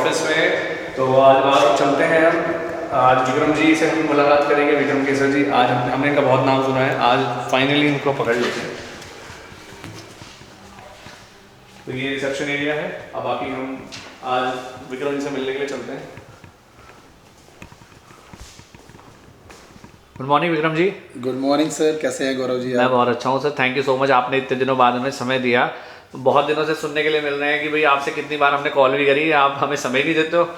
Office में। तो आज चलते हैं हम, आज विक्रम जी से हम मुलाकात करेंगे। विक्रम केसर जी, आज हमने इनका बहुत नाम सुना है, आज फाइनली इनको पकड़ लेते हैं। तो ये रिसेप्शन एरिया है। अब बाकी हम आज विक्रम जी से मिलने के लिए चलते हैं। Good morning Vikram ji. Good morning sir, कैसे हैं गौरव जी? मैं बहुत अच्छा हूँ sir, thank you so much, आपने इतने दिनों बाद हमें समय दिया। बहुत दिनों से सुनने के लिए मिल रहे हैं कि भाई आपसे कितनी बार हमने कॉल भी करी, आप हमें समय नहीं देते हो।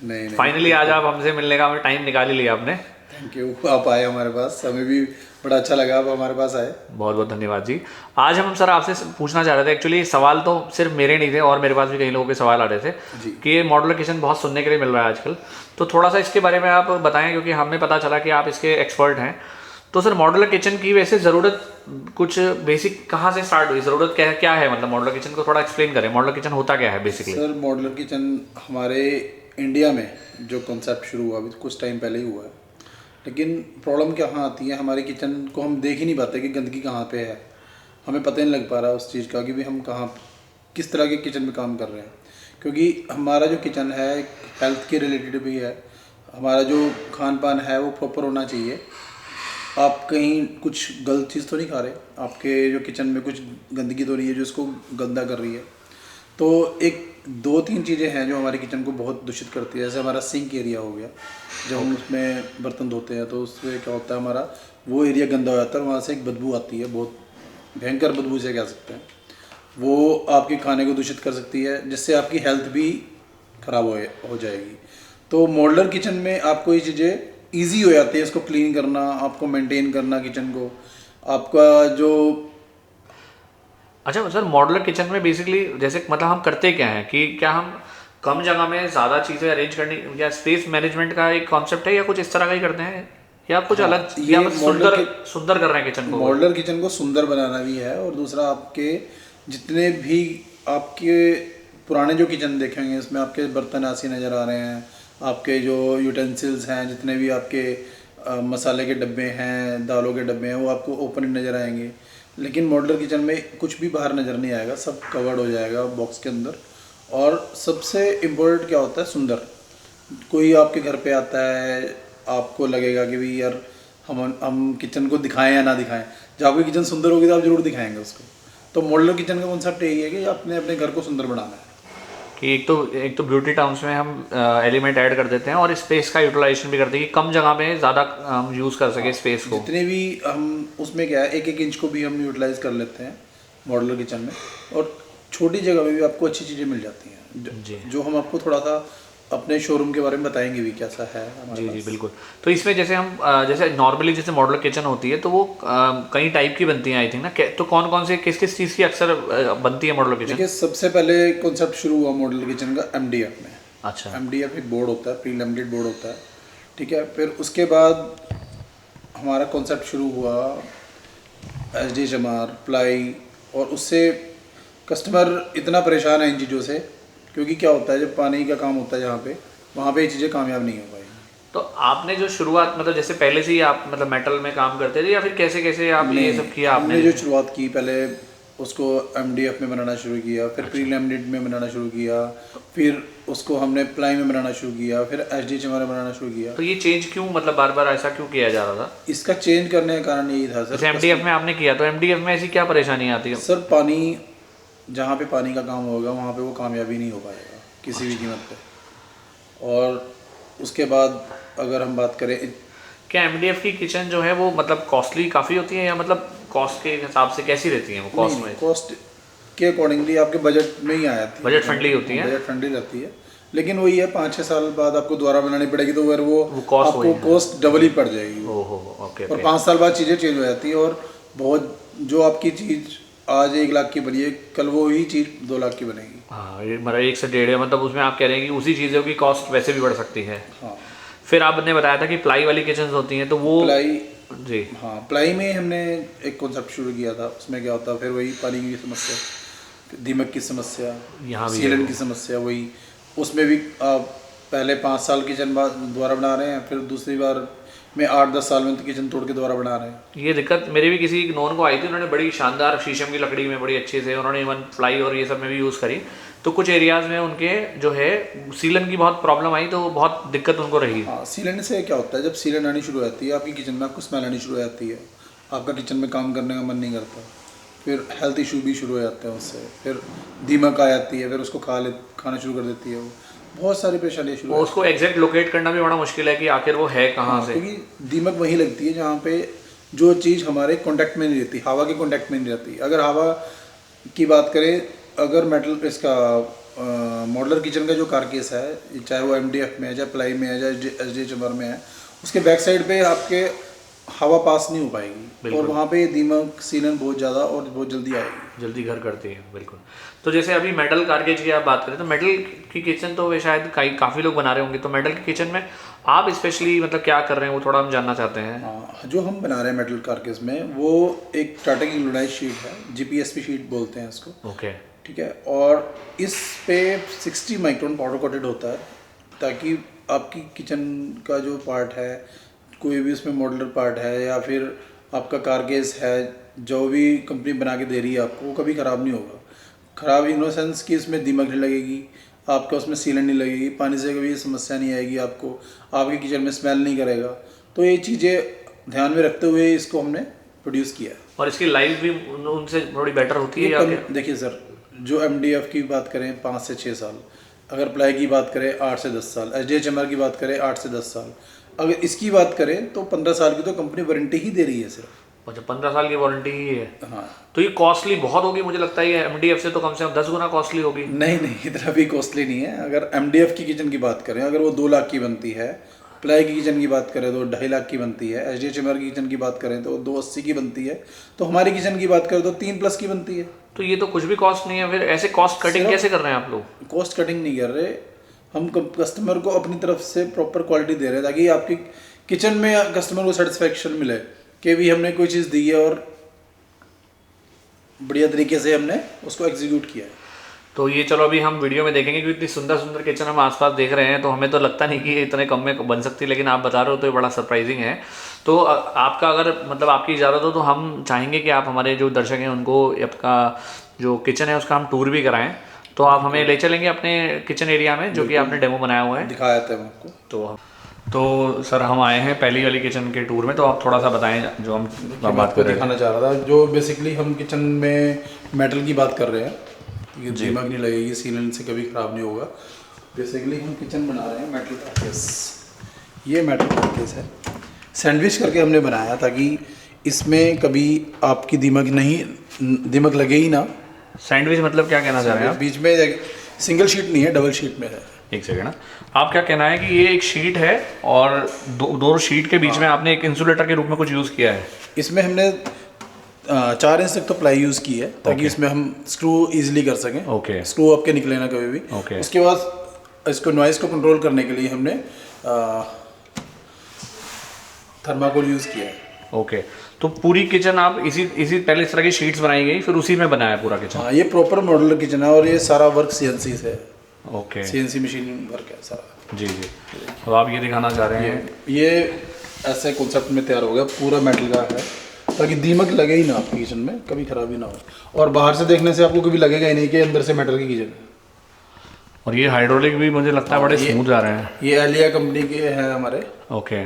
नहीं फाइनली आज आप हमसे मिलने का हमें टाइम निकाल ही लिया आपने। थैंक यू, आप आए हमारे पास, हमें भी बड़ा अच्छा लगा आप हमारे पास आए। बहुत बहुत धन्यवाद जी। आज हम सर आपसे पूछना चाह रहे थे, एक्चुअली सवाल तो सिर्फ मेरे नहीं थे और मेरे पास भी कई लोगों के सवाल आ रहे थे जी। कि ये मॉड्यूलर किचन बहुत सुनने के लिए मिल रहा है आजकल, तो थोड़ा सा इसके बारे में आप बताएं, क्योंकि हमें पता चला कि आप इसके एक्सपर्ट हैं। तो सर मॉड्यूलर किचन की वैसे ज़रूरत कुछ बेसिक कहाँ से स्टार्ट हुई, ज़रूरत क्या है, मतलब मॉड्यूलर किचन को थोड़ा एक्सप्लेन करें, मॉड्यूलर किचन होता क्या है बेसिकली? सर मॉड्यूलर किचन हमारे इंडिया में जो कॉन्सेप्ट शुरू हुआ अभी कुछ टाइम पहले ही हुआ है, लेकिन प्रॉब्लम कहाँ आती है, हमारे किचन को हम देख ही नहीं पाते कि गंदगी कहाँ पे है। हमें पता ही नहीं लग पा रहा उस चीज़ का कि भी हम कहाँ किस तरह के किचन में काम कर रहे हैं, क्योंकि हमारा जो किचन है हेल्थ के रिलेटेड भी है। हमारा जो खान पान है वो प्रॉपर होना चाहिए। आप कहीं कुछ गलत चीज़ तो नहीं खा रहे, आपके जो किचन में कुछ गंदगी तो नहीं है जो इसको गंदा कर रही है। तो एक दो तीन चीज़ें हैं जो हमारे किचन को बहुत दूषित करती है। जैसे हमारा सिंक एरिया हो गया, जब हम उसमें बर्तन धोते हैं तो उससे क्या होता है, हमारा वो एरिया गंदा हो जाता है, वहाँ से एक बदबू आती है, बहुत भयंकर बदबू से कह सकते हैं। वो आपके खाने को दूषित कर सकती है, जिससे आपकी हेल्थ भी ख़राब हो जाएगी। तो मॉड्यूलर किचन में आपको ये चीज़ें ईजी हो जाती है, इसको क्लीन करना, आपको मेंटेन करना किचन को, आपका जो। अच्छा सर, मॉड्यूलर किचन में बेसिकली जैसे मतलब हम करते क्या हैं कि क्या हम कम जगह में ज़्यादा चीज़ें अरेंज करनी, या स्पेस मैनेजमेंट का एक कॉन्सेप्ट है, या कुछ इस तरर का ही करते हैं, या कुछ हाँ, अलग, ये या बस सुंदर कर रहे हैं किचन को? मॉड्यूलर किचन को सुंदर बनाना भी है, और दूसरा आपके जितने भी आपके पुराने जो किचन देखेंगे इसमें आपके बर्तन ऐसे नज़र आ रहे हैं, आपके जो यूटेंसिल्स हैं, जितने भी आपके मसाले के डब्बे हैं, दालों के डब्बे हैं, वो आपको ओपन नज़र आएंगे। लेकिन मॉड्यूलर किचन में कुछ भी बाहर नज़र नहीं आएगा, सब कवर्ड हो जाएगा बॉक्स के अंदर। और सबसे इम्पोर्टेंट क्या होता है, सुंदर। कोई आपके घर पे आता है, आपको लगेगा कि भाई यार हम किचन को दिखाएं या ना दिखाएं, जब आपकी किचन सुंदर होगी तो आप जरूर दिखाएंगे उसको। तो मॉड्यूलर किचन का कॉन्सेप्ट यही है कि आपने अपने घर को सुंदर बनाना है कि एक तो ब्यूटी टर्म्स में हम एलिमेंट ऐड कर देते हैं, और स्पेस का यूटिलाइजेशन भी करते हैं कि कम जगह में ज़्यादा हम यूज़ कर सके स्पेस को। जितने भी हम उसमें क्या है, एक एक इंच को भी हम यूटिलाइज कर लेते हैं मॉड्यूलर किचन में, और छोटी जगह में भी आपको अच्छी चीज़ें मिल जाती हैं, जो हम आपको थोड़ा सा अपने शोरूम के बारे में बताएंगे भी कैसा है हमारे जी पास। जी बिल्कुल। तो इसमें जैसे हम जैसे नॉर्मली जैसे मॉड्यूलर किचन होती है तो वो कई टाइप की बनती है आई थिंक ना, तो कौन कौन से किस किस चीज़ की अक्सर बनती है मॉड्यूलर किचन? देखिए, सबसे पहले कॉन्सेप्ट शुरू हुआ मॉड्यूलर किचन का MDF में। अच्छा। MDF एक बोर्ड होता है, प्री लैमिनेटेड बोर्ड होता है, ठीक है। फिर उसके बाद हमारा कॉन्सेप्ट शुरू हुआ HDHMR प्लाई, और उससे कस्टमर इतना परेशान है इन चीज़ों से, क्योंकि क्या होता है जब पानी का काम होता है जहाँ पे, वहाँ पे ये चीज़ें कामयाब नहीं हो पाएगी। तो आपने जो शुरुआत मतलब जैसे पहले से ही आप मतलब मेटल में काम करते थे, या फिर कैसे कैसे आप ये सब किया आपने? हमने जो शुरुआत की, पहले उसको MDF में बनाना शुरू किया, फिर प्री लैमिनेट में बनाना शुरू किया, फिर उसको हमने प्लाई में बनाना शुरू किया, फिर HDHMR में बनाना शुरू किया। तो ये चेंज क्यों, मतलब बार बार ऐसा क्यों किया जा रहा था? इसका चेंज करने का कारण यही था सर। जैसे MDF में आपने किया, तो MDF में ऐसी क्या परेशानी आती है? सर पानी, जहाँ पे पानी का काम होगा वहाँ पे वो कामयाबी नहीं हो पाएगा किसी भी कीमत पे। और उसके बाद अगर हम बात करें, क्या MDF की किचन जो है वो मतलब कॉस्टली काफ़ी होती है, या मतलब कॉस्ट के हिसाब से कैसी रहती है वो? कॉस्ट में, कॉस्ट के अकॉर्डिंगली आपके बजट में ही आ जाती है, बजट फ्रेंडली होती है, बजट फ्रेंडली रहती है। लेकिन वही है, 5-6 साल बाद आपको दोबारा बनानी पड़ेगी, तो फिर वो आपको कॉस्ट डबल ही पड़ जाएगी। ओहो ओके। और 5 साल बाद चीज़ें चेंज हो जाती है, और बहुत जो आपकी चीज़ आज 1 लाख की बनी है, कल वो ही चीज़ 2 लाख की बनेगी। हाँ, ये मतलब 1 से 1.5, मतलब उसमें आप कह रहे हैं कि उसी चीज़ों की कॉस्ट वैसे भी बढ़ सकती है। हाँ। फिर आपने बताया था कि प्लाई वाली किचन होती हैं, तो वो प्लाई, जी हाँ, प्लाई में हमने एक कॉन्सेप्ट शुरू किया था। उसमें क्या होता है, फिर वही पानी की समस्या, दीमक की समस्या, यहाँ भी सीलन की समस्या, वही उसमें भी पहले 5 साल किचन दोबारा बना रहे हैं, फिर दूसरी बार में 8-10 साल में तो किचन तोड़ के दोबारा बना रहे हैं। ये दिक्कत मेरे भी किसी नॉन को आई थी, उन्होंने बड़ी शानदार शीशम की लकड़ी में बड़ी अच्छे से उन्होंने इवन प्लाई और ये सब में भी यूज़ करी, तो कुछ एरियाज़ में उनके जो है सीलन की बहुत प्रॉब्लम आई, तो बहुत दिक्कत उनको रही। हाँ, सीलन से क्या होता है, जब सीलन आनी शुरू हो जाती है आपकी किचन में, आपको स्मेल आनी शुरू हो जाती है, आपका किचन में काम करने का मन नहीं करता, फिर हेल्थ इशू भी शुरू हो जाते हैं उससे, फिर दीमक आ जाती है, फिर उसको खाना शुरू कर देती है, वो बहुत सारी परेशानियाँ शुरू हो उसको एग्जैक्ट लोकेट करना भी बड़ा मुश्किल है कि आखिर वो है कहाँ से, क्योंकि दीमक वहीं लगती है जहाँ पे जो चीज़ हमारे कांटेक्ट में नहीं रहती, हवा के कांटेक्ट में नहीं रहती। अगर हवा की बात करें, अगर मेटल इसका मॉडुलर किचन का जो कारकेस है, चाहे वो MDF में है, चाहे प्लाई में है, चाहे SDHMR में है, उसके बैक साइड पे आपके हवा पास नहीं हो पाएगी और वहाँ पे दीमक सीलन बहुत ज़्यादा और बहुत जल्दी आएगी, जल्दी घर करती है। बिल्कुल। तो जैसे अभी मेटल कारकेज की आप बात करें, तो मेटल की किचन तो वे शायद काफ़ी लोग बना रहे होंगे, तो मेटल की किचन में आप स्पेशली मतलब क्या कर रहे हैं, वो थोड़ा हम जानना चाहते हैं। हाँ, जो हम बना रहे हैं मेटल कारकेस में, वो एक टाटा की ग्लोनाइज शीट है, GPSP शीट बोलते हैं इसको। ओके, ठीक है, और इस पे 60 माइक्रोन पाउडर कोटेड होता है, ताकि आपकी किचन का जो पार्ट है, कोई भी उसमें मॉडुलर पार्ट है या फिर आपका कारकेस है, जो भी कंपनी बना के दे रही है आपको, वो कभी ख़राब नहीं होगा। ख़राब इन द सेंस कि इसमें दीमक नहीं लगेगी, आपका उसमें सीलन नहीं लगेगी, पानी से कभी समस्या नहीं आएगी आपको, आपके किचन में स्मेल नहीं करेगा। तो ये चीज़ें ध्यान में रखते हुए इसको हमने प्रोड्यूस किया। और इसकी लाइफ भी उनसे थोड़ी बेटर होती है या क्या? देखिए सर, जो MDF की बात करें 5 से 6 साल, अगर प्लाई की बात करें 8 से 10 साल, SDHMR की बात करें 8 से 10 साल, अगर इसकी बात करें तो 15 साल की तो कंपनी वारंटी ही दे रही है सिर्फ। अच्छा, 15 साल की वारंटी ही है। हाँ, तो ये कॉस्टली बहुत होगी मुझे लगता है, ये MDF से तो कम से कम 10 गुना कॉस्टली होगी। नहीं, इतना भी कॉस्टली नहीं है। अगर MDF की किचन की बात करें, अगर वो 2 लाख की बनती है, प्लाई की किचन की बात करें तो 2.5 लाख की बनती है, SDHMR की किचन की बात करें तो 280 की बनती है, तो हमारी किचन की बात करें तो 3+ की बनती है। तो ये तो कुछ भी कॉस्ट नहीं है, फिर ऐसे कॉस्ट कटिंग कैसे कर रहे हैं आप लोग? कॉस्ट कटिंग नहीं कर रहे हम, कस्टमर को अपनी तरफ से प्रॉपर क्वालिटी दे रहे हैं, ताकि आपकी किचन में कस्टमर को सेटिस्फेक्शन मिले कि भी हमने कोई चीज़ दी है और बढ़िया तरीके से हमने उसको एग्जीक्यूट किया है। तो ये चलो अभी हम वीडियो में देखेंगे, क्योंकि इतनी सुंदर सुंदर किचन हम आसपास देख रहे हैं, तो हमें तो लगता नहीं कि इतने कम में बन सकती, लेकिन आप बता रहे हो तो ये बड़ा सरप्राइजिंग है। तो आपका अगर मतलब आपकी इजाज़त हो तो हम चाहेंगे कि आप हमारे जो दर्शक हैं उनको आपका जो किचन है उसका हम टूर भी कराएं। तो आप हमें ले चलेंगे अपने किचन एरिया में, जो कि आपने डेमो बनाया हुआ है, दिखाया था मैं आपको। तो सर हम आए हैं पहली वाली किचन के टूर में, तो आप थोड़ा सा बताएं जो हम बात कर रहे हैं। दिखाना चाह रहा था, जो बेसिकली हम किचन में मेटल की बात कर रहे हैं, ये दीमक नहीं लगेगी, सीलन से कभी ख़राब नहीं होगा। बेसिकली हम किचन बना रहे हैं मेटल कारकेस। ये मेटल कारकेस है, सैंडविच करके हमने बनाया ताकि इसमें कभी आपकी दीमक लगे ही ना। सैंडविच मतलब क्या कहना चाह रहे हैं आप? बीच में सिंगल शीट नहीं है, डबल शीट में है। एक सेकंड ना, आप क्या कहना है कि ये एक शीट है और दो शीट के बीच में आपने एक इंसुलेटर के रूप में कुछ यूज़ किया है? इसमें हमने 4 इंच तक तो प्लाई यूज़ की है, ताकि इसमें हम स्क्रू इजीली कर सकें। ओके, स्क्रू आपके निकले ना कभी भी। ओके। उसके बाद इसको नॉइज़ को कंट्रोल करने के लिए हमने थर्माकोल यूज़ किया है। ओके, तो पूरी किचन आप इसी पहले इस तरह की शीट्स बनाई गई, फिर उसी में बनाया पूरा किचन? हाँ, ये प्रॉपर मॉडुलर किचन है और ये सारा वर्क CNC से है। ओके, CNC मशीन वर्क है सारा। जी। तो आप ये दिखाना चाह रहे हैं? ये ऐसे कॉन्सेप्ट में तैयार हो गया, पूरा मेटल का है, ताकि दीमक लगे ही ना आपकी किचन में, कभी खराबी ना हो। और बाहर से देखने से आपको कभी लगेगा ही नहीं कि अंदर से मेटल की किचन है। और ये हाइड्रोलिक भी मुझे लगता है बड़े स्मूथ जा रहे हैं। ये एलिया कंपनी के हैं हमारे। ओके,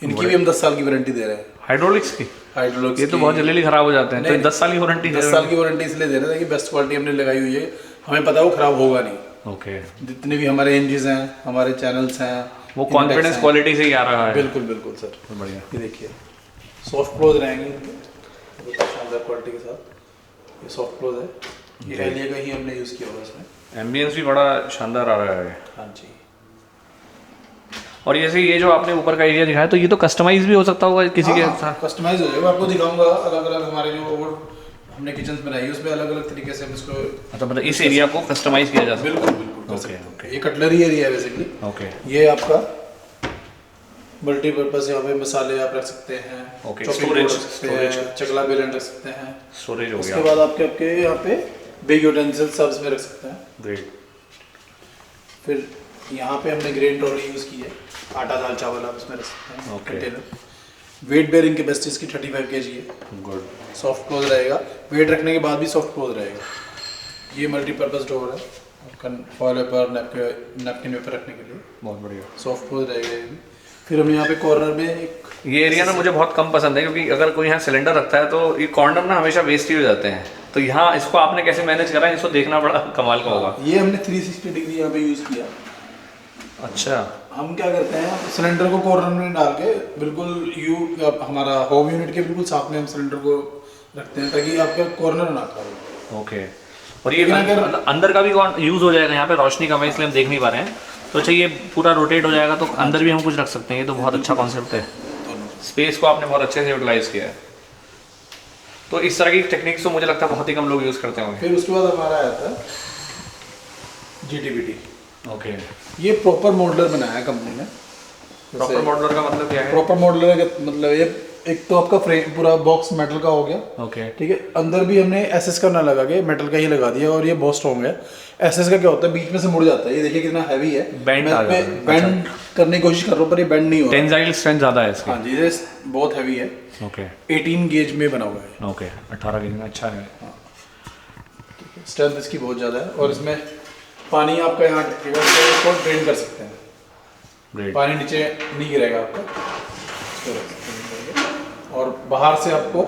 इनकी भी हम 10 साल की वारंटी दे रहे हैं। हाइड्रोलिक्स की? हाइड्रोलिक्स ये तो बहुत जल्दी खराब हो जाते हैं, तो 10 साल की वारंटी? 10 साल की वारंटी इसलिए दे रहे हैं कि बेस्ट क्वालिटी हमने लगाई हुई है, हमें पता है वो खराब होगा नहीं। ओके, जितने भी हमारे इंजिस हैं, हमारे चैनल्स हैं, वो कॉन्फिडेंस क्वालिटी से ही आ रहा है। बिल्कुल सर, बढ़िया। ये देखिए सॉफ्ट क्लोज रहेंगे इनके, शानदार क्वालिटी के साथ। ये सॉफ्ट क्लोज है, ये एलिया का ही हमने यूज़ किया हुआ इसमें। एम्बियंस भी बड़ा शानदार आ रहा है। हाँ जी। और जैसे ये जो आपने ऊपर का एरिया दिखाया, तो ये तो कस्टमाइज भी हो सकता होगा किसी के साथ? कस्टमाइज हो जाएगा, आपको दिखाऊंगा अलग अलग हमारे जो और हमने किचन बनाई है उसमें अलग अलग तरीके से हम इसको, मतलब इस एरिया को कस्टमाइज किया जा सकता है? बिल्कुल कर सकते हैं। ये कटलरी एरिया है बेसिकली। ओके, ये आपका मल्टीपर्पज, यहाँ पे मसाले आप रख सकते हैं। ओके, स्टोरेज, चकला बेलन रख सकते हैं। स्टोरेज हो गया। उसके बाद आपके यहाँ पे बिग यूटेंसिल सब इसमें रख सकते हैं। ग्रेट। फिर यहाँ पे हमने ग्रेन ट्रॉली यूज़ की है, आटा दाल चावल आप इसमें रख सकते हैं। Okay. Container weight bearing capacity इसकी 35 kg है। गुड। सॉफ्ट क्लोज रहेगा, वेट रखने के बाद भी सॉफ्ट क्लोज रहेगा। ये मल्टीपर्पज़ डोर है आपका, फॉयल पेपर नैपकिन पेपर रखने के लिए, बहुत बढ़िया। सॉफ्ट क्लोज रहेगा ये भी। फिर हम यहाँ पे कॉर्नर में एक, ये एरिया ना मुझे बहुत कम पसंद है, क्योंकि अगर कोई यहाँ सिलेंडर रखता है तो ये कॉर्नर ना हमेशा वेस्ट ही हो जाते हैं, तो यहाँ इसको आपने कैसे मैनेज करा है, इसको देखना बड़ा कमाल का होगा। ये हमने 360 डिग्री यहाँ पे यूज़ किया। अच्छा, हम क्या करते हैं, सिलेंडर को कॉर्नर में डाल के बिल्कुल हमारा होम यूनिट के बिल्कुल साथ में हम सिलेंडर को रखते हैं, ताकि आपका कॉर्नर ना खाओ। ओके। और ये अंदर का भी यूज़ हो जाएगा, यहाँ पे रोशनी कम है इसलिए हम देख नहीं पा रहे हैं, तो अच्छा ये पूरा रोटेट हो जाएगा तो अंदर भी हम कुछ रख सकते हैं, ये तो बहुत अच्छा कॉन्सेप्ट है। स्पेस को आपने बहुत अच्छे से यूटिलाइज किया है। तो इस तरह की टेक्निक्स तो मुझे लगता है बहुत ही कम लोग यूज़ करते होंगे। फिर उसके बाद हमारा आया था GTBT। ओके, ये प्रॉपर मॉडलर बनाया है कंपनी ने। प्रॉपर मॉडलर का मतलब क्या है? प्रॉपर मॉडलर का मतलब ये एक तो आपका फ्रेम पूरा बॉक्स मेटल का हो गया, ओके, ठीक है। अंदर भी हमने एसएस का ना लगा के मेटल का ही लगा दिया, और ये बहुत स्ट्रॉन्ग है। एसएस का क्या होता है, बीच में से मुड़ जाता है, ये देखिए कितना हैवी है, बेंड आ जाता है। बेंड करने की कोशिश कर रहा हूँ पर ये बेंड नहीं हो रहा। टेंसाइल स्ट्रेंथ ज़्यादा है इसकी। हाँ जी, ये बहुत हैवी है। ओके, 18 गेज में बना हुआ है। ओके, 18 गेज में अच्छा है। स्ट्रेंथ इसकी बहुत ज़्यादा है, और इसमें पानी आपका यहाँ टिकेगा, इसको ड्रेन कर सकते हैं, ग्रेट। पानी नीचे नहीं गिरेगा आपका, इसको रख सकते हैं। और बाहर से आपको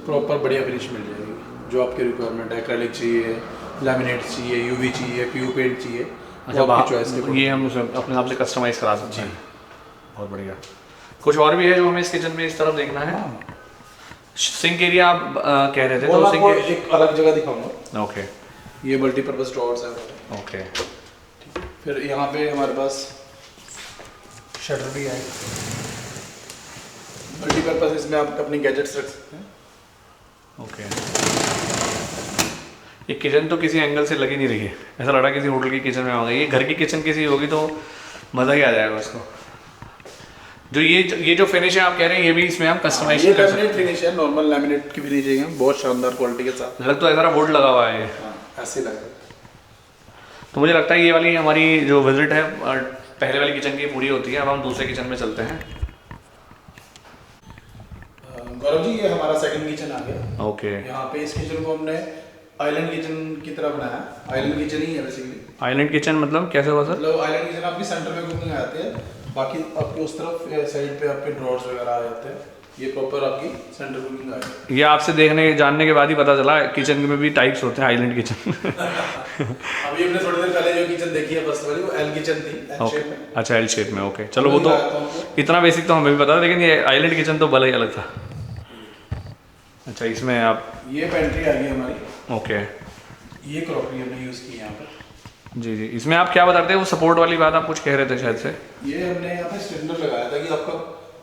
प्रॉपर बढ़िया फिनिश मिल जाएगी, जो आपकी रिक्वायरमेंट है। एक्रेलिक चाहिए, लैमिनेट चाहिए, यूवी चाहिए, पीयू पेंट चाहिए, अच्छा, आपकी चॉइस के ये हम अपने हिसाब से कस्टमाइज करा सकते हैं। बहुत बढ़िया। कुछ और भी है जो हमें इस किचन में इस तरफ देखना है? सिंक एरिया आप कह रहे थे, वो तो मैं सिंक आपको एक अलग जगह दिखाऊंगा। ओके, ये मल्टीपर्पज़ ड्रॉर्स है। ओके। फिर यहाँ पे हमारे पास शटर भी है, मल्टीपर्पज़, इसमें आप अपने गैजेट्स रख सकते हैं। ओके, ये किचन तो किसी एंगल से लगी नहीं रही है, ऐसा लग रहा है किसी होटल की किचन में होगा। ये घर की किचन किसी होगी तो मज़ा ही आ जाएगा उसको। जो ये जो फिनिश है आप कह रहे हैं, ये भी इसमें हम कस्टमाइज कर सकते हैं। फिनिश है, नॉर्मल लैमिनेट की फिनिशिंग है, बहुत शानदार क्वालिटी के साथ। लग तो ऐसा बोर्ड लगा हुआ है ये। ऐसे लगा। तो मुझे लगता है ये वाली हमारी जो विजिट है पहले वाली किचन की पूरी होती है। अब हम दूसरे किचन में चलते हैं। गौरव जी, ये हमारा सेकंड किचन आ गया। ओके, यहाँ पे इस किचन को हमने आइलैंड किचन की तरह बनाया। आइलैंड किचन ही है बेसिकली। आइलैंड किचन मतलब कैसे हुआ सर? मतलब आइलैंड किचन आपकी सेंटर में कुकिंग आते हैं, बाकी आपके उस तरफ साइड पे आपके ड्रॉर्स वगैरह आ जाते हैं। ये प्रॉपर आपकी सेंटर कुकिंग आ जाती है। ये आपसे जानने के बाद ही पता चला किचन में भी टाइप्स होते हैं आइलैंड किचन। अभी हमने थोड़ी देर पहले जो किचन देखी है फर्स्ट वाली, वो एल किचन थी, एल शेप में। अच्छा, एल शेप में। ओके, चलो वो तो इतना बेसिक तो हमें भी पता था, लेकिन ये आइलैंड किचन तो भले ही अलग था। अच्छा, इसमें आप, ये पेंट्री आ गई हमारी। ओके, ये क्रॉकरी हमने यूज़ की यहाँ पर। जी जी। इसमें आप क्या बताते हैं, वो सपोर्ट वाली बात आप कुछ कह रहे थे शायद से? ये हमने यहाँ पे स्टैंडर लगाया था कि आपका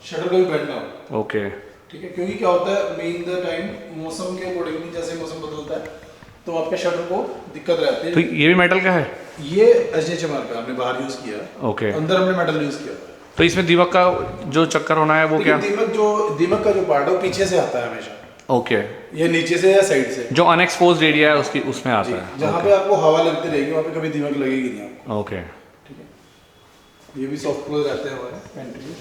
शटर कभी बेंड ना हो। ओके, ठीक है, क्योंकि क्या होता है, मेन द टाइम मौसम के अकॉर्डिंगली जैसे मौसम बदलता है तो आपके शटर को दिक्कत रहती है। तो ये भी मेटल का है? ये HHMR का हमने बाहर यूज़ किया है। ओके, अंदर हमने मेटल यूज़ किया। तो इसमें दीमक का जो चक्कर होना है वो क्या? दीमक का जो पार्ट है वो पीछे से आता है हमेशा। ओके, ये नीचे से या साइड से, जो अनएक्सपोज्ड एरिया है उसकी उसमें आता है। जहाँ पे आपको हवा लगती रहेगी वहाँ पे कभी दीमक लगेगी नहीं आपको। ओके, ठीक है। ये भी सॉफ्ट क्लोज रहते हैं हमारे पेंट्री।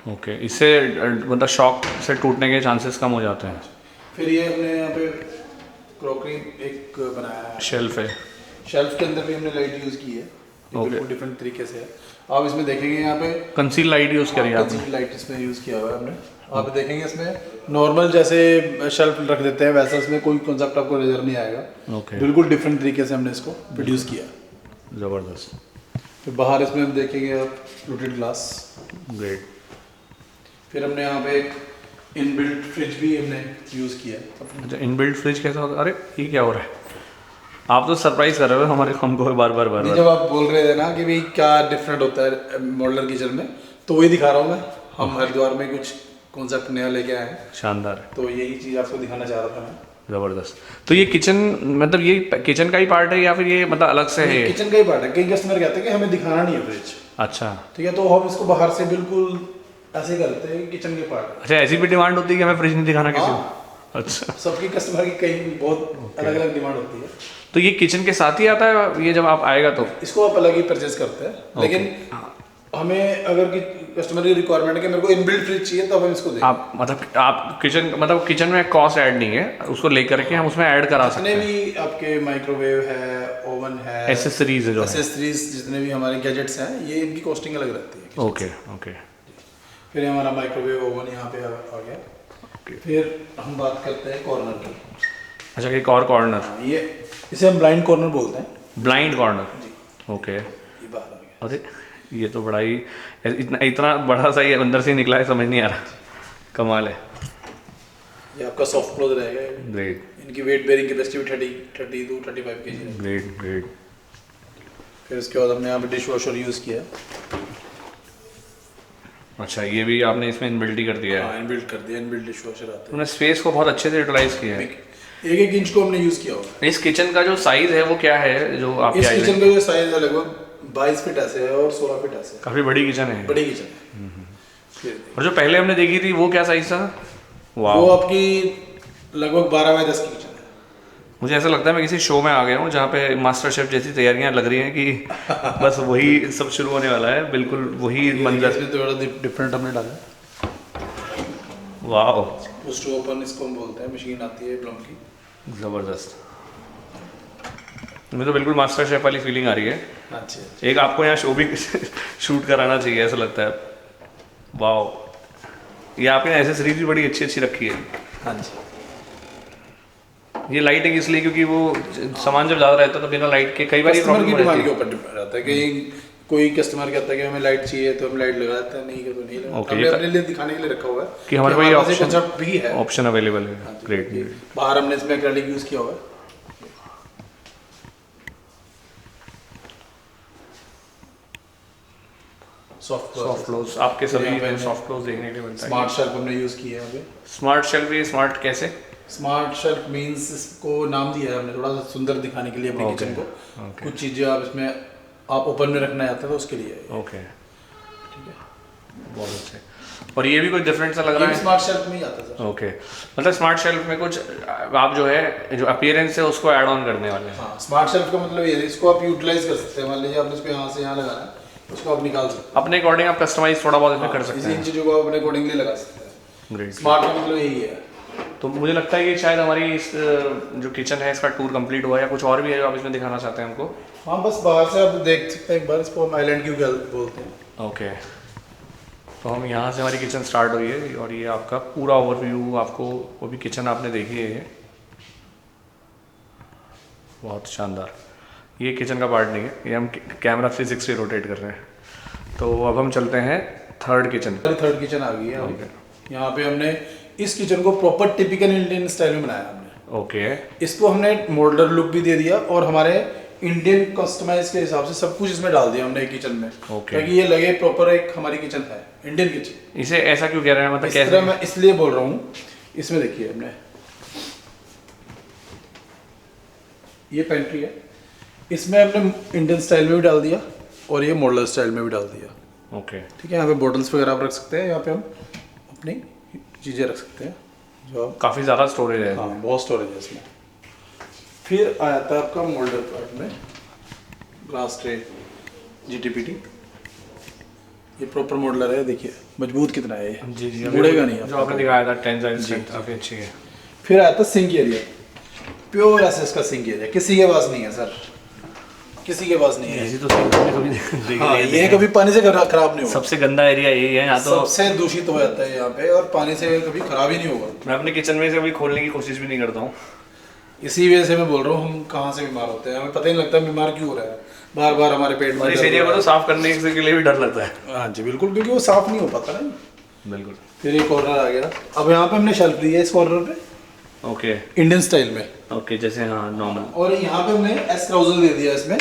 ओके, इससे मतलब शॉक से टूटने के चांसेस कम हो जाते हैं। फिर ये हमने यहाँ पे क्रॉकरी एक बनाया है, शेल्फ है। शेल्फ के अंदर भी हमने लाइट यूज़ की है, बिल्कुल डिफरेंट तरीके से है। आप इसमें देखेंगे यहाँ पे कंसील लाइट यूज़ करी आपने? कंसील लाइट इसमें यूज़ किया हुआ है हमने। आप देखेंगे इसमें नॉर्मल जैसे शेल्फ रख देते हैं वैसा इसमें कोई कॉन्सेप्ट आपको नजर नहीं आएगा। ओके, बिल्कुल डिफरेंट तरीके से हमने इसको प्रोड्यूस किया। ज़बरदस्त। फिर बाहर इसमें हम देखेंगे आप फ्लूटेड ग्लास। ग्रेट। फिर हमने यहाँ पे एक इनबिल्ट फ्रिज भी हमने यूज़ किया है। अच्छा, इनबिल्ट फ्रिज कैसा होता है? अरे ये क्या हो रहा है? आप तो सरप्राइज कर रहे हो हमारे हमको बार बार। जब आप बोल रहे थे ना कि भाई क्या डिफरेंट होता है मॉडलर किचन में, तो वही दिखा रहा हूँ मैं। हम हरिद्वार में कुछ कॉन्सेप्ट नया लेके आए हैं। शानदार। तो यही चीज़ आपको दिखाना चाह रहा था मैं। ज़बरदस्त। तो ये किचन मतलब ये किचन का ही पार्ट है या फिर ये मतलब अलग से है? किचन का ही पार्ट है। कई कस्टमर कहते हैं कि हमें दिखाना नहीं है फ्रिज। अच्छा, ठीक है, तो हम इसको बाहर से बिल्कुल ऐसे करते हैं किचन के पार्ट। अच्छा, ऐसी भी डिमांड होती है कि हमें फ्रिज नहीं दिखाना किसी को? अच्छा, सबकी कस्टमर की कई बहुत अलग अलग डिमांड होती है। तो ये किचन के साथ ही आता है ये जब आप आएगा तो? इसको आप अलग ही परचेज करते हैं, लेकिन हमें अगर कि कस्टमर की रिक्वायरमेंट है कि मेरे को इनबिल्ट फ्रिज चाहिए तो हम इसको देंगे। आप किचन में कॉस्ट ऐड नहीं है, उसको लेकर के हम उसमें ऐड करा सकते जितने हैं। भी आपके माइक्रोवेव है, ओवन है, एसेसरीज है जो है। एसेसरीज, जितने भी हमारे गैजेट्स हैं, ये इनकी कॉस्टिंग अलग रहती है। Okay okay. फिर हमारा माइक्रोवेव ओवन यहाँ पे आ गया। फिर हम बात करते हैं कॉर्नर की। अच्छा, एक और कॉर्नर, ये इसे हम ब्लाइंड कॉर्नर बोलते हैं। Blind corner. ओके। ये बाहर आ गया। अरे ये तो बड़ा ही इतना बड़ा सा ही अंदर से निकला है, समझ नहीं आ रहा। कमाल है। ये आपका सॉफ्ट क्लोज रहेगा। ग्रेट। इनकी वेट बेयरिंग कैपेसिटी भी 32-35 kg है। Great great. फिर इसके बाद हमने यहाँ पे डिश वॉशर यूज़ किया है। अच्छा, ये भी आपने इसमें इनबिल्ट ही कर दिया है। हाँ, इनबिल्ट कर दिया, इनबिल्ट डिश वॉशर आता तुमने स्पेस को बहुत अच्छे से यूटिलाइज किया है। है। 1-1 इंच को हमने यूज़ किया हुआ इस किचन का जो साइज है वो क्या है जो आप है। इस किचन का जो साइज है लगभग 22 फीट ऐसे है और 16 फीट ऐसे है। काफी बड़ी किचन है। बड़ी किचन है। और जो पहले हमने देखी थी वो क्या साइज था? वाह, वो आपकी लगभग 12 बाय 10 की किचन है। मुझे ऐसा लगता है मैं किसी शो में आ गया हूँ जहाँ पे मास्टर शेफ जैसी तैयारियां लग रही हैं कि बस वही सब शुरू होने वाला है, बिल्कुल वही मंजर। इसमें तो बड़ा डिफरेंट हमने डाला है। वाह, पुश टू ओपन इसको हम बोलते हैं, मशीन आती है प्लम की। जबरदस्त। मुझे तो बिल्कुल मास्टर शेफ वाली फीलिंग आ रही है। अच्छा। एक आपको यहाँ शो भी शूट कराना चाहिए ऐसा लगता है। वाह, ये आपने एसेसरीज भी बड़ी अच्छी अच्छी रखी है। हाँ जी। ये लाइटिंग इसलिए क्योंकि वो सामान जब ज़्यादा रहता है तो बिना लाइट के कई बार कस्टमर की डिमांड के ऊपर डिपेंड रहता है कि कोई कस्टमर कहता है कि हमें लाइट चाहिए तो हम लाइट लगा देते हैं, नहीं तो नहीं लगाते। Okay, हमने अपने लिए दिखाने के लिए रखा हुआ है कि हमारे पास ये पास option- concept भी है। ऑप्शन अवेलेबल है। हाँ जी, ग्रेट। ये बाहर हमने इसमें एक्रेलिक यूज किया हुआ है। सॉफ्ट क्लोज आपके सभी में सॉफ्ट क्लोज देखने के लिए बनता है। स्मार्ट शेल्फ हमने यूज किया है। अभी स्मार्ट शेल्फ भी स्मार्ट कैसे? स्मार्ट शेल्फ मींस इसको नाम दिया है हमने थोड़ा सा सुंदर दिखाने के लिए अपनी Okay, किचन को। okay. कुछ चीजें आप इसमें आप ओपन में रखना चाहते हैं तो उसके लिए है। ओके, बहुत अच्छे। और ये भी कुछ डिफरेंट सा लग ये रहा भी है। स्मार्ट शेल्फ में ही आता है सर। ओके, मतलब स्मार्ट शेल्फ में कुछ आप जो है जो अपीयरेंस है उसको ऐड ऑन करने वाले हैं। हाँ, स्मार्ट शेल्फ का मतलब ये है, इसको आप यूटिलाइज कर सकते हैं। मान लीजिए आपने इसको यहाँ से यहाँ लगाना है, उसको आप निकाल सकते अपने अकॉर्डिंग आप कस्टमाइज थोड़ा बहुत इसमें कर हैं। सकते इन हैं। चीजों को आप अपने अकॉर्डिंगली लगा सकते हैं। ग्रेट। स्मार्ट का मतलब यही है। तो मुझे लगता है कि शायद हमारी इस जो किचन है इसका टूर कंप्लीट हुआ है, या कुछ और भी है जो आप इसमें दिखाना चाहते हैं हमको? हाँ, बस बाहर से आप देख सकते हैं एक बार। इसको हम आइलैंड क्यों बोलते हैं। ओके, तो हम यहाँ से हमारी किचन स्टार्ट हुई है और ये आपका पूरा ओवरव्यू, आपको वो भी किचन आपने देखी है। ये बहुत शानदार। ये किचन का पार्ट नहीं है, ये हम कैमरा 360 रोटेट कर रहे हैं। तो अब हम चलते हैं थर्ड किचन। थर्ड किचन आ गई है अभी। यहाँ पे हमने इस किचन को प्रॉपर टिपिकल इंडियन स्टाइल में बनाया हमने। ओके, इसको हमने मॉडलर लुक भी दे दिया और हमारे इंडियन कस्टमाइज के हिसाब से सब कुछ इसमें डाल दिया हमने किचन में। Okay. ताकि ये लगे प्रॉपर एक हमारी किचन है, इंडियन किचन। इसे ऐसा क्यों कह रहे हैं, मतलब इस कैसे? तरह मैं इसलिए बोल रहा हूँ, इसमें देखिए हमने ये पेंट्री है, इसमें हमने इंडियन स्टाइल में भी डाल दिया और ये मॉडलर स्टाइल में भी डाल दिया। ओके, ठीक है, यहाँ पे बॉटल्स वगैरह आप रख सकते हैं। यहाँ पे हम अपनी चीज़ें रख सकते हैं जो आप। काफ़ी ज़्यादा स्टोरेज है। हाँ, बहुत स्टोरेज है इसमें। फिर आया था आपका मोल्डर पार्ट में ग्लास ट्रे GTPT। ये प्रॉपर मॉडलर है, देखिए मजबूत कितना है ये। जी जी, मुड़ेगा नहीं जो आपने दिखाया था टेंसाइल स्ट्रेंथ काफ़ी अच्छी है। फिर आया था सिंक एरिया, प्योर एसएस का सिंक एरिया। किसी के पास नहीं है सर, किसी के पास नहीं है। ऐसी तो कभी देखी हाँ, नहीं है। ये कभी पानी से खराब नहीं होगा। सबसे गंदा एरिया यही है यहाँ तो। सबसे दूषित हो जाता है यहाँ पे और पानी से कभी खराब ही नहीं होगा। मैं अपने किचन में से कभी खोलने की कोशिश भी नहीं करता हूँ। इसी वजह से मैं बोल रहा हूँ, हम कहाँ से बीमार होते हैं, हमें पता ही नहीं लगता बीमार क्यों हो रहा है। बार बार हमारे पेट में और इस दर्द एरिया हो को रहा तो साफ करने के लिए भी डर लगता है। है। हाँ जी बिल्कुल, क्योंकि वो साफ नहीं हो पाता ना। बिल्कुल। फिर एक कॉर्नर आ गया। अब यहाँ पे हमने शेल्फ दी है इस कॉर्नर पे ओके इंडियन स्टाइल में। ओके, जैसे हाँ नॉर्मल। और यहाँ पे हमने एस ट्राउजर दे दिया इसमें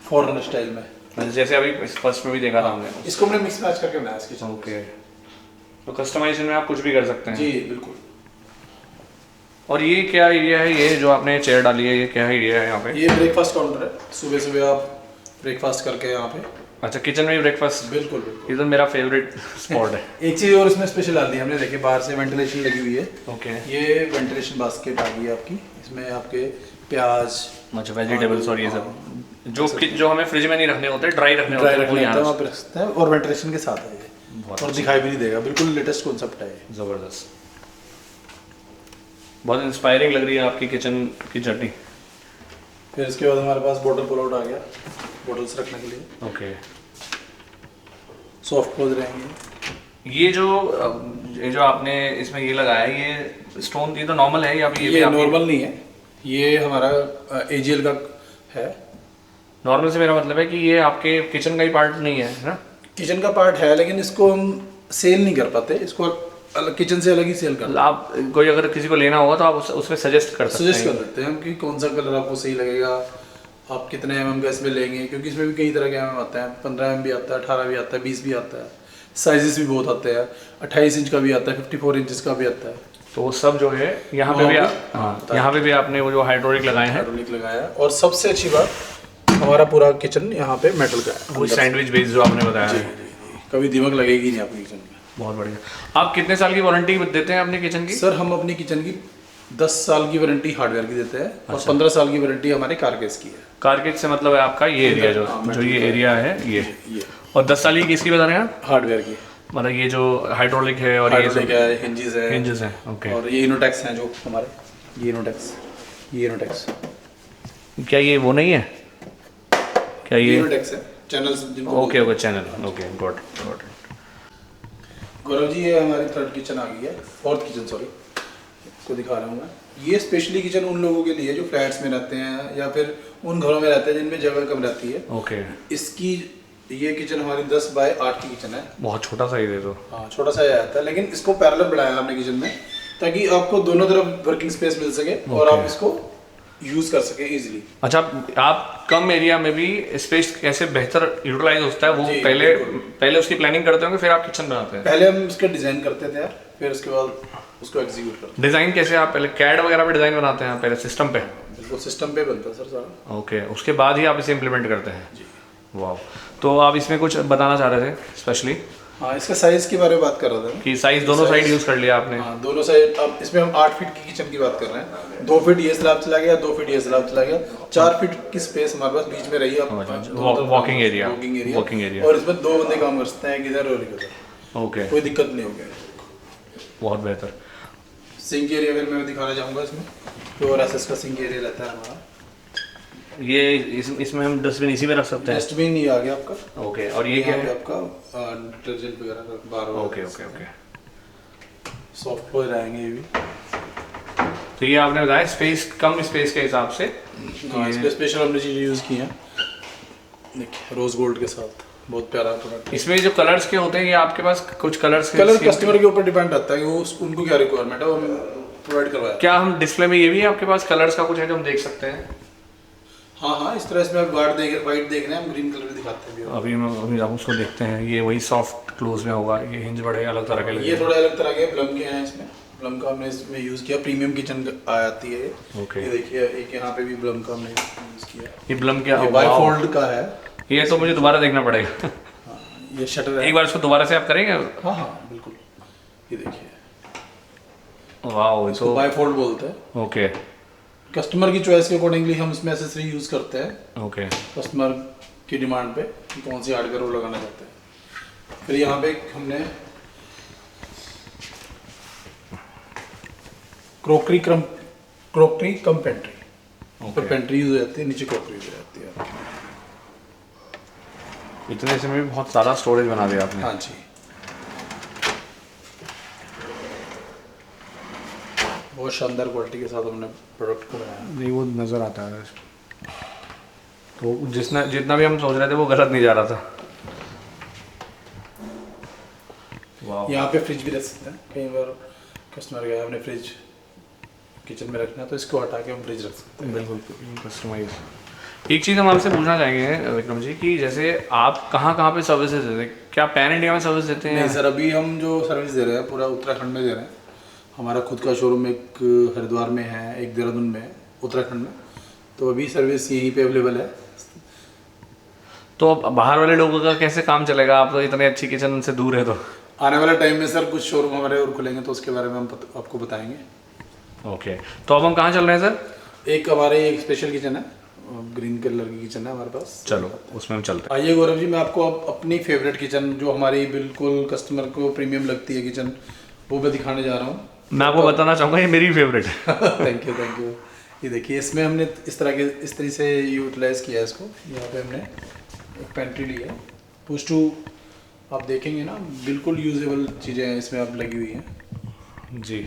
फॉरेन स्टाइल में। जैसे अभी फर्स्ट में भी देखा था हमने। इसको हमने मिक्स मैच करके बनाया इसकी। ओके, तो कस्टमाइजेशन में आप कुछ भी कर सकते हैं। जी बिल्कुल। और ये क्या एरिया है, ये जो आपने चेयर डाली है, ये क्या एरिया है यहाँ पे? ये ब्रेकफास्ट काउंटर है, सुबह सुबह आप ब्रेकफास्ट करके यहाँ पे। अच्छा, किचन में ब्रेकफास्ट। बिल्कुल बिल्कुल। ये तो मेरा फेवरेट स्पॉट है। एक चीज़ और इसमें स्पेशल डाल दी हमने, देखिए बाहर से वेंटिलेशन लगी हुई है। ओके, ये वेंटिलेशन बास्केट आ गई है आपकी। इसमें आपके प्याज, अच्छा वेजिटेबल्स और ये सब जो हमें फ्रिज में नहीं रखने होते, ड्राई रखने होते हैं, वो रखने यहाँ वहाँ पे रख सकते हैं, और वेंटिलेशन के साथ है ये, और दिखाई भी नहीं देगा, बिल्कुल लेटेस्ट कॉन्सेप्ट है ये। ज़बरदस्त, बहुत इंस्पायरिंग लग रही है आपकी किचन की जर्नी। फिर इसके बाद हमारे पास बॉटल पुल आउट आ गया, बॉटल्स रखने के लिए, ओके। सॉफ्ट क्लोज रहेंगे। ये जो आपने इसमें ये लगाया है, ये स्टोन, ये तो नॉर्मल है या फिर ये नॉर्मल नहीं है, ये हमारा AGL का है। नॉर्मल से मेरा मतलब है कि ये आपके किचन का ही पार्ट नहीं है ना? किचन का पार्ट है, लेकिन इसको हम सेल नहीं कर पाते, इसको अलग किचन से अलग ही सेल करते आप कोई अगर किसी को लेना होगा तो आप उसमें सजेस्ट कर हैं, सकते हैं। सजेस्ट कर देते हैं हम कि कौन सा कलर आपको सही लगेगा, आप कितने mm का इसमें लेंगे, क्योंकि इसमें भी कई तरह के mm आते हैं, 15 mm भी आता है, 18 भी आता है, 20 भी आता है, साइजेस भी बहुत आते हैं, 28 इंच का भी आता है, 54 इंच का भी आता है। तो वो सब जो है यहाँ पे भी यहाँ पे भी आपने वो जो हाइड्रोलिक लगाए हैं, हाइड्रोलिक लगाया है। और सबसे अच्छी बात, हमारा पूरा किचन यहाँ पे मेटल का है, वो सैंडविच बेस जो आपने बताया है। कभी दीमक लगेगी नहीं आपकी किचन में। बहुत बढ़िया। आप कितने साल की वारंटी देते हैं अपने किचन की? सर हम अपनी किचन की 10 साल की वारंटी हार्डवेयर की देते हैं, और 15 साल की वारंटी हमारे कारकेस की है। कारकेज से मतलब है आपका ये एरिया जो ये एरिया है ये, और 10 साल की किसकी बता रहे हैं आप? हार्डवेयर की, मतलब ये जो हाइड्रोलिक है और ये हाइड्रोलिक है, हिंजेस है, हिंजेस है, ओके। और ये इनोटेक्स हैं जो हमारे, ये इनोटेक्स क्या ये वो नहीं है क्या ये? इनोटेक्स है, चैनल्स जिनको okay okay, channel, okay, got got. Gaurav ji ये हमारी थर्ड किचन आ गई है, फोर्थ किचन सॉरी, इसको दिखा रहा हूँ मैं। ये स्पेशली किचन उन लोगों के लिए जो फ्लैट्स में रहते हैं या फिर उन घरों में रहते हैं जिनमें जगह कम रहती है। ओके। इसकी ये किचन हमारी 10 बाय 8 की किचन है। बहुत छोटा सा ही तो। हाँ छोटा सा आता है, लेकिन इसको पैरेलल बढ़ाया हमने किचन में, ताकि आपको दोनों तरफ वर्किंग स्पेस मिल सके और आप इसको यूज कर सके इजीली। अच्छा, आप कम एरिया में भी स्पेस कैसे बेहतर यूटिलाइज होता है वो पहले उसकी प्लानिंग करते होंगे, फिर आप किचन बनाते हैं? पहले हम इसका डिजाइन करते थे, फिर उसके बाद उसको एग्जीक्यूट करते हैं। डिजाइन कैसे? आप पहले कैड वगैरह पे डिजाइन बनाते हैं पहले सिस्टम पे? बिल्कुल सिस्टम पे बनता है सर सारा। ओके, उसके बाद ही आप इसे इम्प्लीमेंट करते हैं? जी। वाह, तो आप इसमें कुछ बताना चाह रहे थे स्पेशली? हाँ, इसका साइज के बारे में बात कर रहा था कि साइज दोनों साइड यूज कर लिया आपने? हाँ दोनों साइड। अब इसमें हम 8 फीट की किचन की बात कर रहे हैं, 2 फीट ये स्लैब चला गया, 2 फीट ये स्लैब चला गया, 4 फीट की स्पेस हमारे पास बीच में रही है, वॉकिंग एरिया, और इसमें 2 बंदे काम कर सकते हैं, इधर और इधर। ओके, कोई दिक्कत नहीं होगी। बहुत बेहतर। सिंक एरिया फिर मैं दिखाना चाहूँगा, इसमें प्योर एसएस का सिंक एरिया रहता है हमारा। ये इसमें हम डस्टबिन इसी में रख सकते हैं? डस्टबिन ही आ गया आपका। ओके, और ये क्या है? आपका डिटर्जेंट वगैरह bar. Okay okay okay. Soft close रहेंगे ये भी। तो ये आपने बताया स्पेस, कम स्पेस के हिसाब से। हाँ, इस पे स्पेशल हमने चीज़ें यूज़ की हैं, देखिए रोज गोल्ड के साथ, बहुत प्यारा प्रोडक्ट। इसमें जो कलर्स के होते हैं, ये आपके पास कुछ कलर कस्टमर के ऊपर डिपेंड रहता है कि वो उनको क्या रिक्वायरमेंट है, वो हम प्रोवाइड करवाया। क्या हम डिस्प्ले में ये भी आपके पास कलर्स का कुछ है जो हम देख सकते हैं? हाँ, इस तरह इसमें आप वाइट देख रहे हैं, हम ग्रीन कलर भी दिखाते हैं भी। अभी आप उसको देखते हैं, ये वही सॉफ्ट क्लोज में होगा, ये हिंज बड़े अलग तरह के लगे। ये थोड़े अलग तरह के प्लम के हैं, इसमें प्लम का हमने इसमें यूज़ किया, प्रीमियम किचन आती है। ओके, ये देखिए एक यहाँ पे भी प्लम का हमने यूज़ किया। ये प्लम क्या है? बाईफोल्ड का है ये, तो मुझे दोबारा देखना पड़ेगा। ये शटर है, एक बार इसको दोबारा से आप करेंगे? हाँ बिल्कुल। ये देखिए, वाह, इसको बाईफोल्ड बोलते हैं। ओके, कस्टमर की चॉइस के अकॉर्डिंगली हम इसमें एसेसरी यूज़ करते हैं। ओके, कस्टमर की डिमांड पे कि कौन सी हार्डवेयर वो लगाना चाहते हैं। फिर यहाँ पे हमने क्रॉकरी कम पेंट्री, ऊपर पेंट्री यूज हो जाती है, नीचे क्रॉकरी यूज हो जाती है। इतने से में भी बहुत सारा स्टोरेज बना दिया आपने। हाँ जी, बहुत शानदार क्वालिटी के साथ हमने प्रोडक्ट को बनाया। नहीं, वो नज़र आता है, तो जितना भी हम सोच रहे थे वो गलत नहीं जा रहा था। वाह, यहाँ पे फ्रिज भी रख सकते हैं, कई बार कस्टमर गया हमने फ्रिज किचन में रखना है तो इसको हटा के हम फ्रिज रख सकते हैं। बिल्कुल कस्टमाइज। एक चीज़ हम आपसे पूछना चाहेंगे विक्रम जी कि जैसे आप कहाँ पे सर्विसेज देते हैं? क्या पैन इंडिया में सर्विस देते हैं? नहीं सर, अभी हम जो सर्विस दे रहे हैं पूरा उत्तराखंड में दे रहे हैं। हमारा खुद का शोरूम एक हरिद्वार में है, एक देहरादून में है, उत्तराखंड में। तो अभी सर्विस यहीं पे अवेलेबल है। तो बाहर वाले लोगों का कैसे काम चलेगा? आप तो इतने अच्छी किचन से दूर है। तो आने वाले टाइम में सर कुछ शोरूम हमारे और खुलेंगे तो उसके बारे में हम आपको बताएंगे। ओके, तो अब हम कहाँ चल रहे हैं सर? एक हमारे एक स्पेशल किचन है, ग्रीन कलर की किचन है हमारे पास। चलो उसमें हम चलते आइए गौरव जी, मैं आपको अब अपनी फेवरेट किचन, जो हमारी बिल्कुल कस्टमर को प्रीमियम लगती है किचन, वो मैं दिखाने जा रहा हूँ। हैं। मैं आपको बताना चाहूँगा ये मेरी फेवरेट है। Thank you thank you. ये देखिए, इसमें हमने इस तरह से यूटिलाइज किया है इसको। यहाँ पे हमने एक पेंट्री ली है, पुश टू, आप देखेंगे ना बिल्कुल यूजेबल चीज़ें हैं इसमें अब लगी हुई हैं जी।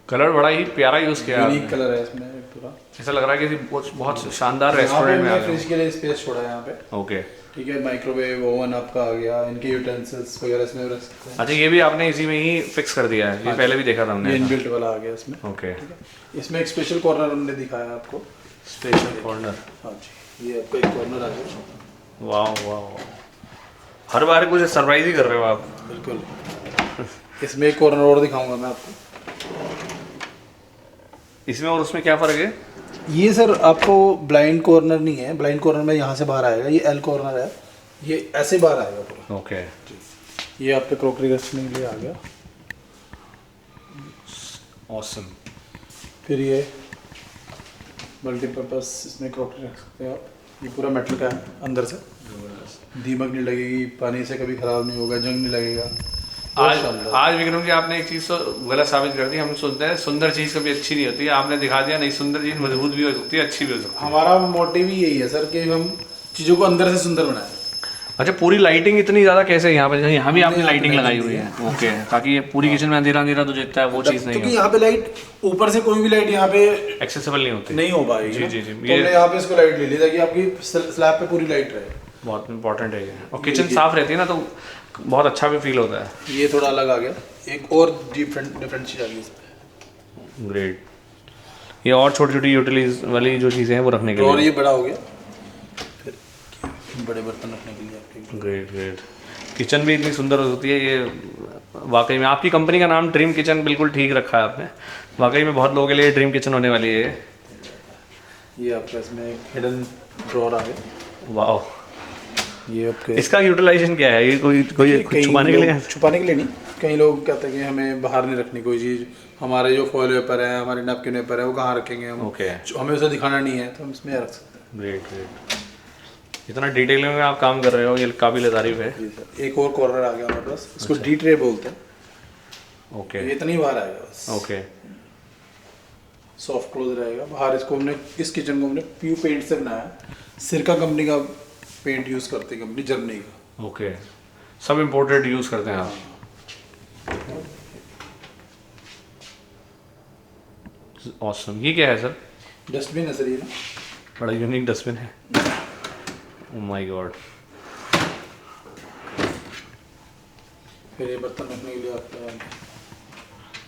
कलर बड़ा ही प्यारा यूज़ किया है यूनिक आपने। कलर है इसमें पूरा। ऐसा लग रहा है कि बहुत शानदार यहाँ पे रेस्टोरेंट में आ हमने गए। फ्रिज के लिए स्पेस छोड़ा है यहाँ पे। ओके। ठीक है, माइक्रोवेव ओवन आपका आ गया, इनके यूटेंसिल्स वगैरह इसमें रख सकते हैं। अच्छा, ये भी आपने इसी में ही फिक्स कर दिया है? ये पहले भी देखा था हमने ये ऐसा। इनबिल्ट वाला आ गया इसमें। ओके। ठीक है, इसमें एक स्पेशल कॉर्नर हमने दिखाया आपको। Special corner. हाँ जी, ये आपका एक कॉर्नर आ गया। वाह वाह, हर बार कुछ सरप्राइज ही कर रहे हो आप। बिल्कुल। इसमें एक कॉर्नर और दिखाऊंगा मैं आपको। इसमें और उसमें क्या फ़र्क है? ये सर आपको ब्लाइंड कॉर्नर नहीं है, ब्लाइंड कॉर्नर में यहाँ से बाहर आएगा, ये एल कॉर्नर है, ये ऐसे बाहर आएगा पूरा। ओके। ये आपके क्रॉकरी रखने के लिए आ गया। ऑसम। फिर ये मल्टीपर्पज़, इसमें क्रॉकरी रख सकते हैं आप। ये पूरा मेटल का है अंदर से, दीमक नहीं लगेगी, पानी से कभी ख़राब नहीं होगा, जंग नहीं लगेगा। आज विक्रम जी आपने एक चीज़ तो गलत साबित कर दी। हम सुनते हैं सुंदर चीज़ कभी अच्छी नहीं होती है, आपने दिखा दिया नहीं, सुंदर चीज़ मजबूत भी हो सकती है, अच्छी भी हो सकती है। हमारा मोटिव ही यही है सर कि हम चीज़ों को अंदर से सुंदर बनाएं। अच्छा, पूरी लाइटिंग इतनी ज़्यादा कैसे यहाँ पे? यहाँ भी आपने लाइटिंग लगाई हुई है। ओके, ताकि ये पूरी किचन में अंधेरा अंधेरा तो जितना है वो चीज़ नहीं क्योंकि यहाँ पे लाइट, ऊपर से कोई भी लाइट यहाँ पे एक्सेसिबल नहीं होती। नहीं हो पाएगी। जी जी जी, तो हमने यहाँ पे इसको लाइट ले ली ताकि आपकी स्लैब पे पूरी लाइट रहे। बहुत इंपॉर्टेंट है ये। और किचन साफ रहती है ना तो बहुत अच्छा भी फील होता है। ये थोड़ा अलग आ गया, एक और डिफरेंट चीज़ आ गई इसमें। ग्रेट। ये और छोटी छोटी यूटिलिटीज वाली जो चीज़ें हैं वो रखने के और लिए। ये बड़ा हो गया, फिर बड़े बर्तन रखने के लिए आपके। Great great. किचन भी इतनी सुंदर होती है ये, वाकई में आपकी कंपनी का नाम ड्रीम किचन बिल्कुल ठीक रखा है आपने। वाकई में बहुत लोगों के लिए ड्रीम किचन होने वाली है। ये आपका इसमें एक हिडन ड्रॉअर आ गया। वाह, ये आपके इसका यूटिलाइजेशन क्या है? ये कोई कई छुपाने के लिए? छुपाने के लिए नहीं, कई लोग कहते हैं कि हमें बाहर नहीं रखनी कोई चीज़, हमारे जो फॉयल पेपर है, हमारे नैपकिन पेपर है, वो कहाँ रखेंगे हम। ओके। हमें उसे दिखाना नहीं है तो हम इसमें रख सकते हैं। Great great. इतना डिटेलिंग में आप काम कर रहे हो, ये काबिल तारीफ है। जी सर, एक और कॉर्नर आ गया हमारे पास, इसको डी ट्रे बोलते हैं। ओके। ये इतना ही बाहर आएगा बस। ओके। सॉफ्ट क्लोज रहेगा। बाहर इसको हमने, इस किचन को हमने प्यू पेंट से बनाया, सिरका कंपनी का पेंट यूज़ करते हैं, कंपनी जर्मनी का। ओके, सब इम्पोर्टेड यूज़ करते हैं आप? ऑसम। ये क्या है सर? डस्टबिन है सर ये ना। बड़ा यूनिक डस्टबिन है। Oh my God. फिर ये बर्तन रखने के लिए आपका,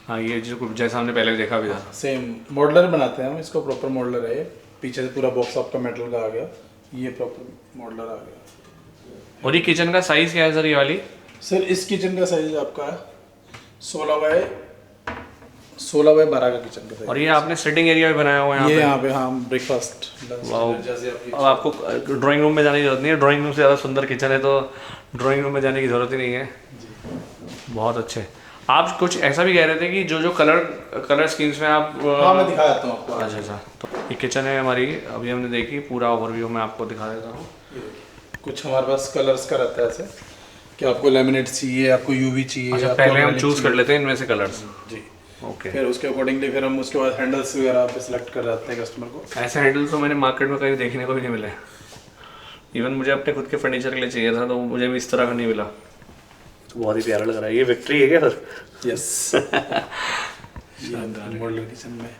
हाँ, ये जो जैसा हमने पहले देखा भी था। सेम मॉडलर बनाते हैं हम इसको, प्रॉपर मॉडलर है ये। पीछे से पूरा बॉक्स आपका मेटल का आ गया, ये प्रॉपर मॉडलर आ गया। और ये किचन का साइज़ क्या है सर, ये वाली? सर इस किचन का साइज आपका 16 बाय 12 का किचन का साइज। और ये आपने सिटिंग एरिया भी बनाया हुआ है ये यहाँ यहाँ पे हम ब्रेकफास्ट वाओ। जैसे आपकी। अब आपको ड्राइंग रूम में जाने की जरूरत नहीं है, ड्राइंग रूम से ज़्यादा सुंदर किचन है तो ड्राइंग रूम में जाने की ज़रूरत ही नहीं है। बहुत अच्छे। आप कुछ ऐसा भी कह रहे थे कि जो जो कलर स्कीम्स में आप हाँ, मैं दिखा देता हूँ आपको। अच्छा अच्छा, तो ये किचन है हमारी, अभी हमने देखी, पूरा ओवरव्यू मैं आपको दिखा देता हूँ। कुछ हमारे पास कलर्स का रहता है ऐसे कि आपको लेमिनेट चाहिए, आपको यूवी चाहिए। अच्छा, आपको पहले हम acrylic चूज कर चाहिए। लेते हैं इनमें से कलर्स। जी। ओके। फिर उसके अकॉर्डिंगली फिर हम उसके बाद हैंडल्स वगैरह पे सिलेक्ट कर जाते हैं कस्टमर को। ऐसे हैंडल तो मैंने मार्केट में कहीं देखने को भी नहीं मिले। इवन मुझे अपने खुद के फर्नीचर के लिए चाहिए था तो मुझे भी इस तरह का नहीं मिला। तो बहुत ही प्यारा लग रहा है। ये विक्ट्री है क्या सर? यस। मॉडलर किचन में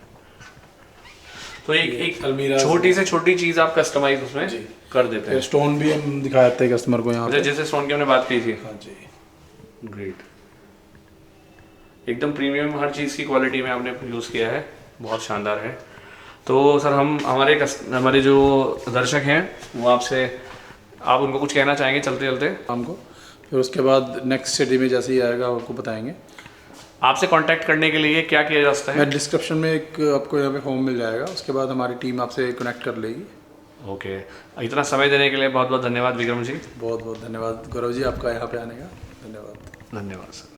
तो एक अलमीरा, छोटी से छोटी चीज आप कस्टमाइज उसमें जी कर देते हैं। फिर स्टोन भी हम दिखा देते हैं कस्टमर को यहाँ पे। जैसे स्टोन की हमने बात की थी। हाँ जी। ग्रेट। एकदम प्रीमियम हर चीज़ की क्वालिटी में आपने यूज़ किया है, बहुत शानदार है। तो सर हम हमारे जो दर्शक हैं वो आपसे, आप उनको कुछ कहना चाहेंगे चलते चलते? हमको फिर उसके बाद नेक्स्ट सिटी में जैसे ही आएगा आपको बताएंगे। आपसे कांटेक्ट करने के लिए क्या किया जा सकता है? मैं डिस्क्रिप्शन में एक आपको यहाँ पे फॉर्म मिल जाएगा, उसके बाद हमारी टीम आपसे कनेक्ट कर लेगी। ओके। इतना समय देने के लिए बहुत बहुत धन्यवाद विक्रम जी। बहुत बहुत धन्यवाद गौरव जी, आपका यहाँ पे आने का धन्यवाद। धन्यवाद सर।